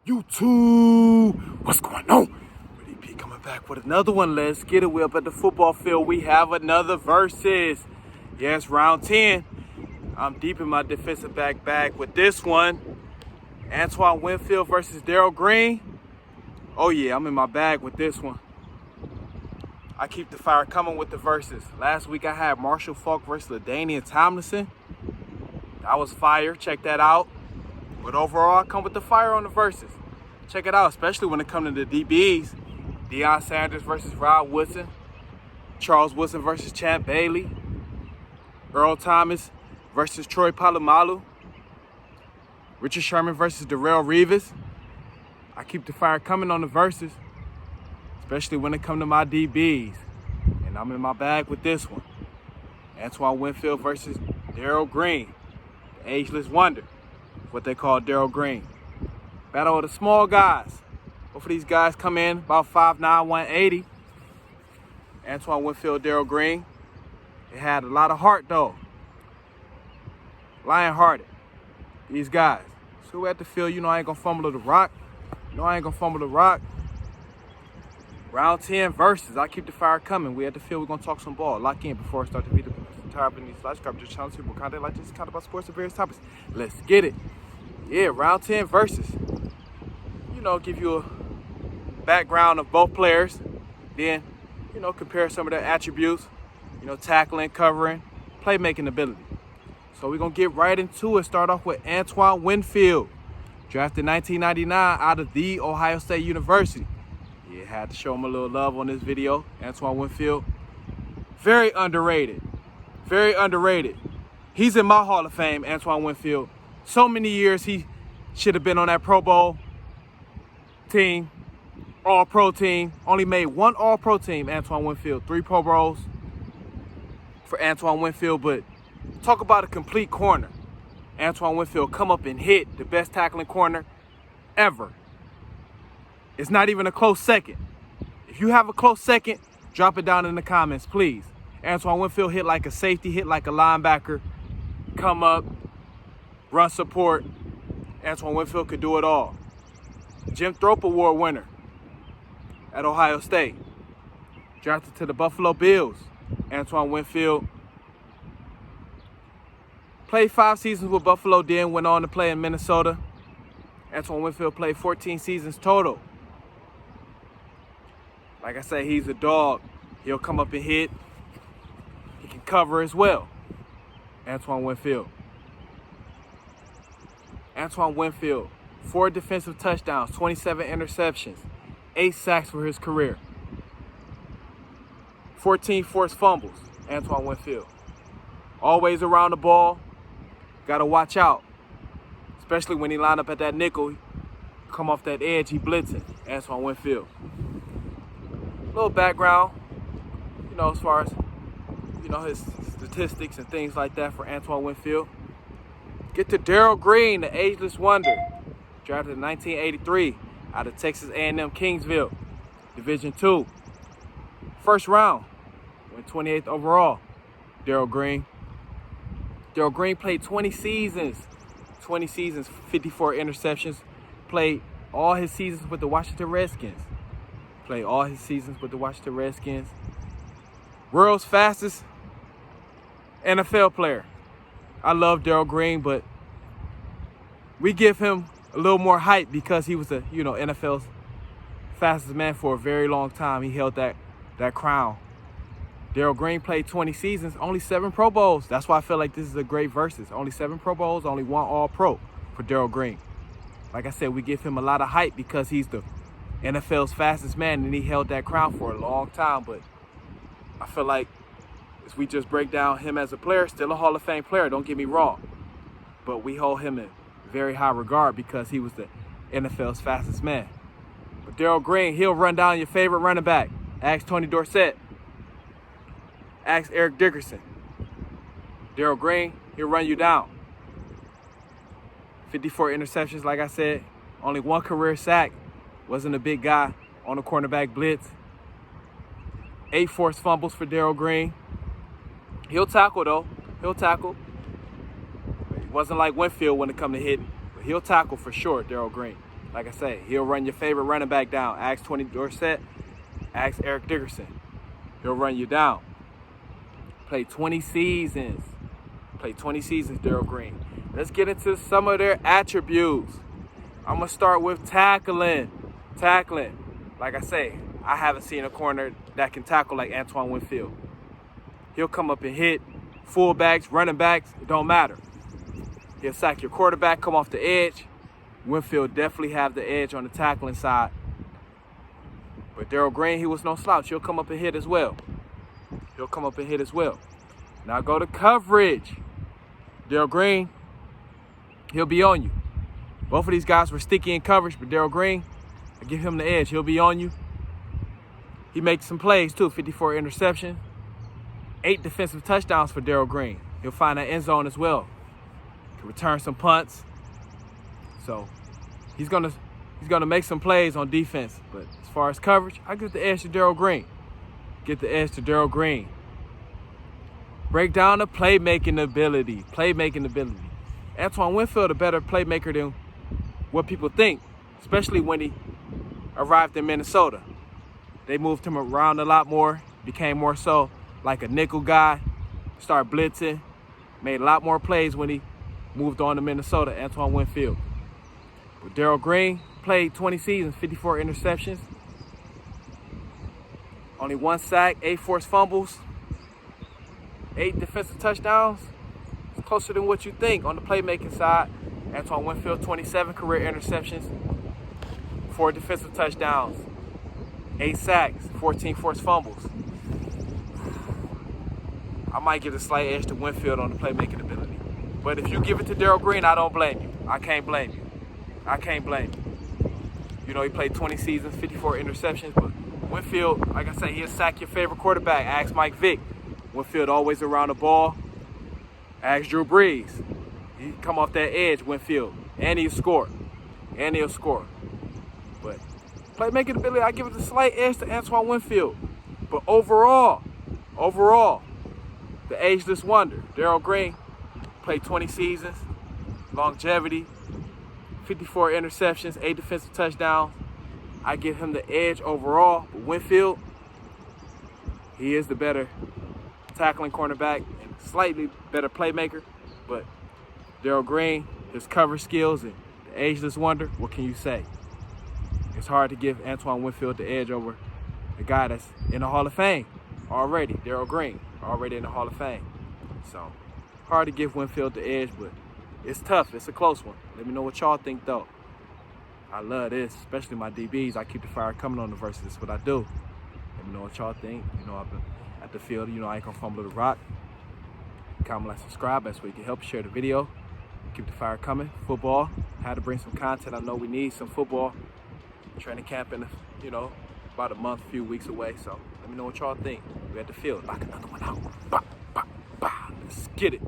YouTube, what's going on? Really P coming back with another one. Let's get it. We're up at the football field. We have another versus. Yes, round 10. I'm deep in my defensive back bag with this one. Antoine Winfield versus Darrell Green. Oh yeah, I'm in my bag with this one. I keep the fire coming with the verses. Last week I had Marshall Faulk versus LaDainian Tomlinson. That was fire. Check that out. But overall, I come with the fire on the verses. Check it out, especially when it comes to the DBs. Deion Sanders versus Rod Woodson. Charles Woodson versus Champ Bailey. Earl Thomas versus Troy Polamalu. Richard Sherman versus Darrell Reeves. I keep the fire coming on the verses, especially when it comes to my DBs. And I'm in my bag with this one. Antoine Winfield versus Darrell Green, the ageless wonder. What they call Darrell Green. Battle of the small guys. Both of these guys come in about 5'9", 180. Antoine Winfield, Darrell Green. They had a lot of heart though. Lion-hearted. These guys. So we at the field, I ain't gonna fumble the rock. Round 10 verses. I keep the fire coming. We at the field, we're gonna talk some ball. Lock in before I start the video. Subscribe to the channel, people content like this, kind about sports and various topics. Let's get it. Yeah, round 10 versus. Give you a background of both players. Then, compare some of their attributes. Tackling, covering, playmaking ability. So we're going to get right into it. Start off with Antoine Winfield. Drafted 1999 out of The Ohio State University. Yeah, had to show him a little love on this video. Antoine Winfield. Very underrated. Very underrated. He's in my Hall of Fame, Antoine Winfield. So many years he should have been on that Pro Bowl team, All-Pro team. Only made one All-Pro team, Antoine Winfield. 3 Pro Bowls for Antoine Winfield. But talk about a complete corner. Antoine Winfield come up and hit the best tackling corner ever. It's not even a close second. If you have a close second, drop it down in the comments, please. Antoine Winfield hit like a safety, hit like a linebacker, come up, run support. Antoine Winfield could do it all. Jim Thorpe Award winner at Ohio State. Drafted to the Buffalo Bills. Antoine Winfield played 5 seasons with Buffalo, then went on to play in Minnesota. Antoine Winfield played 14 seasons total. Like I say, he's a dog. He'll come up and hit. He can cover as well. Antoine Winfield. Antoine Winfield, 4 defensive touchdowns, 27 interceptions, 8 sacks for his career. 14 forced fumbles, Antoine Winfield. Always around the ball. Got to watch out, especially when he line up at that nickel. Come off that edge, he blitzing, Antoine Winfield. Little background, as far as, his statistics and things like that for Antoine Winfield. Get to Darrell Green, the ageless wonder. Drafted in 1983 out of Texas A&M Kingsville, Division II. First round, went 28th overall, Darrell Green. Darrell Green played 20 seasons, 54 interceptions. Played all his seasons with the Washington Redskins. World's fastest NFL player. I love Darrell Green, but we give him a little more hype because he was the NFL's fastest man for a very long time. He held that crown. Darrell Green played 20 seasons, only 7 Pro Bowls. That's why I feel like this is a great versus. Only 7 Pro Bowls, only 1 All-Pro for Darrell Green. Like I said, we give him a lot of hype because he's the NFL's fastest man and he held that crown for a long time. But I feel like as we just break down him as a player, still a Hall of Fame player, don't get me wrong. But we hold him in very high regard because he was the NFL's fastest man. But Darrell Green, he'll run down your favorite running back. Ask Tony Dorsett. Ask Eric Dickerson. Darrell Green, he'll run you down. 54 interceptions, like I said. Only 1 career sack. Wasn't a big guy on the cornerback blitz. 8 forced fumbles for Darrell Green. He'll tackle, though. He'll tackle. He wasn't like Winfield when it come to hitting. But he'll tackle for sure, Darrell Green. Like I say, he'll run your favorite running back down. Ask 20 Dorsett, ask Eric Dickerson. He'll run you down. Play 20 seasons. Play 20 seasons, Darrell Green. Let's get into some of their attributes. I'm going to start with tackling. Tackling. Like I say, I haven't seen a corner that can tackle like Antoine Winfield. He'll come up and hit fullbacks, running backs, it don't matter. He'll sack your quarterback, come off the edge. Winfield definitely have the edge on the tackling side. But Darrell Green, he was no slouch. He'll come up and hit as well. He'll come up and hit as well. Now go to coverage. Darrell Green, he'll be on you. Both of these guys were sticky in coverage, but Darrell Green, I give him the edge. He'll be on you. He makes some plays too, 54 interceptions. 8 defensive touchdowns for Darrell Green. He'll find that end zone as well. Can return some punts. So he's gonna make some plays on defense. But as far as coverage, I give the edge to Darrell Green. Get the edge to Darrell Green. Break down the playmaking ability. Playmaking ability. Antoine Winfield a better playmaker than what people think, especially when he arrived in Minnesota. They moved him around a lot more, became more so like a nickel guy, started blitzing, made a lot more plays when he moved on to Minnesota, Antoine Winfield. But Darrell Green played 20 seasons, 54 interceptions, only 1 sack, 8 forced fumbles, 8 defensive touchdowns. It's closer than what you think on the playmaking side. Antoine Winfield, 27 career interceptions, 4 defensive touchdowns, 8 sacks, 14 forced fumbles. I might give a slight edge to Winfield on the playmaking ability. But if you give it to Darrell Green, I don't blame you. I can't blame you. I can't blame you. You know, he played 20 seasons, 54 interceptions, but Winfield, like I say, he'll sack your favorite quarterback. Ask Mike Vick. Winfield always around the ball. Ask Drew Brees. He come off that edge, Winfield, and he'll score. And he'll score. But playmaking ability, I give it a slight edge to Antoine Winfield. But overall, the ageless wonder, Darrell Green, played 20 seasons, longevity, 54 interceptions, 8 defensive touchdowns. I give him the edge overall. But Winfield, he is the better tackling cornerback and slightly better playmaker. But Darrell Green, his cover skills and the ageless wonder, what can you say? It's hard to give Antoine Winfield the edge over the guy that's in the Hall of Fame already, Darrell Green, already in the Hall of Fame. So hard to give Winfield the edge, but it's tough. It's a close one. Let me know what y'all think, though. I love this, especially my DBs. I keep the fire coming on the verses. That's what I do. Let me know what y'all think. You know, I've been at the field. You know, I ain't gonna fumble the rock. Comment, like, subscribe. That's way you can help share the video. Keep the fire coming. Football. Had to bring some content. I know we need some football. Training camp in, about a month, few weeks away. So let me know what y'all think. We at the field. Knock another one out. Bah, bah, bah. Let's get it.